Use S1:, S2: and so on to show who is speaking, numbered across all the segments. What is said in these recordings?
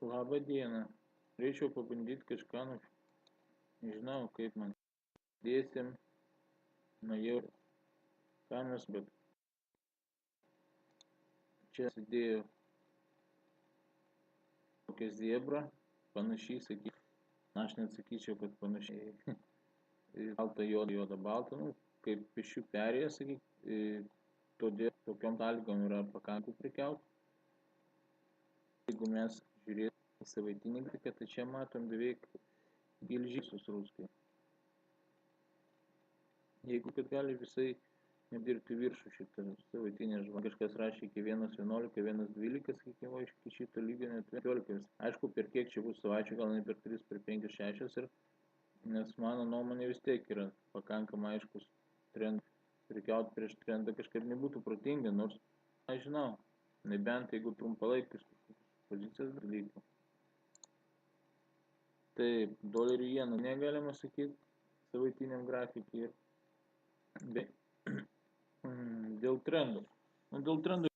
S1: Labą dieną. Norėčiau pabandyti kažką, nežinau, kaip man. Dėsim, nuėjau kameras, bet čia sėdėjo tokia zebra, panašiai, sakyčiau. Aš net sakyčiau, kad panašiai balta, juoda, balta, kaip pešių perėja, sakyčiau. Todėl tokiom sąlygom yra pakankamai prekiauti. Jeigu mes žiūrėtume į savaitinį grafiką, tai čia matom beveik gilžysus ruskai. Jeigu kad gali visai nedirbti viršų šitą savaitinę žvalgą, kažkas rašė iki 1.11, 1.12, sakykime, iki šito lygio net 15. Aišku, per kiek čia bus savaičių, gal ne per 3, per 5, 6, nes mano nuomonė vis tiek yra pakankamai aiškus trendas. Prekiauti prieš trendą kažkaip nebūtų protinga, nors, aš žinau, nebent jeigu trumpalaikius pozicijas dalykų. Taip, dolerių jenų negalima sakyti savaitiniam grafikui ir dėl trendų. Dėl trendų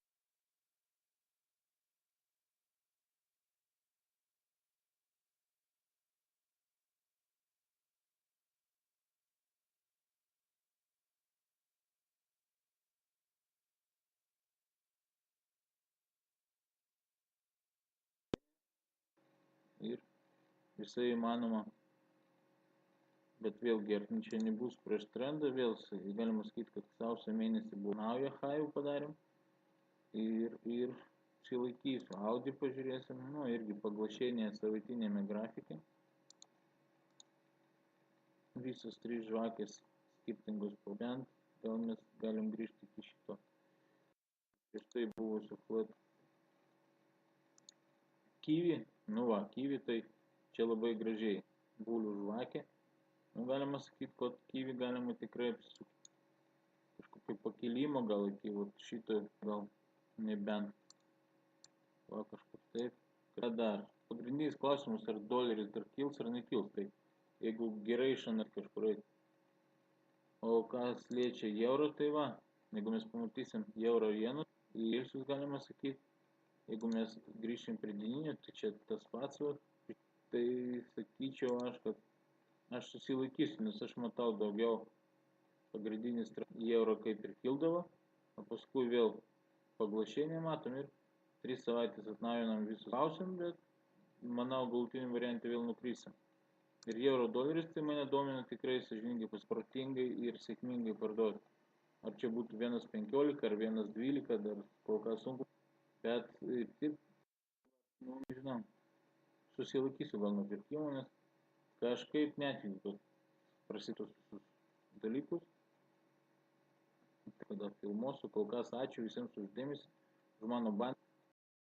S1: ir visai įmanoma, bet vėlgi, ar čia nebus prieš trendą, vėl galima sakyti, kad sausio mėnesį buvo naują hajų padarėm ir išsilaikysiu. Audi pažiūrėsim, irgi paglašėnėje savaitinėme grafike. Visos 3 žvakės skirtingos po bent, gal mes galim grįžti iki šito. Prieš tai buvusio flat Kiwi, Kiwi tai čia labai gražiai bulių žvakė. Galima sakyti, kad Kiwi galima tikrai apsisukti. Kažkokio pakilimo gal iki šito, gal nebent. Kažkur taip. Ką dar? Pagrindinis klausimas, ar doleris dar kils ar nekils. Tai jeigu gerai išanalizuoti kažkur eiti. O kas liečia euro, tai va, jeigu mes pamatysim euro jenų, ilsius galima sakyti. Jeigu mes grįšim prie dieninio, tai čia tas pats, tai sakyčiau aš, kad aš susilaikysiu, nes aš matau daugiau pagrindinis euro kaip ir kildavo, o paskui vėl paglašėnį matom ir 3 savaitės atnaujinam visus klausim, bet manau galutinį variantą vėl nukrysim. Ir euro doleris tai mane domina tikrai sąžiningai, pasprotingai ir sėkmingai parduoti. Ar čia būtų 1.15 ar 1.12, dar kol kas sunku. Bet taip, nežinau, susilaikysiu gal nuo pirkimo, nes kažkaip netikiu, kad prasitos visus dalykus. Kada filmuosiu, kol kas ačiū visiems už dėmesį, už mano bandą.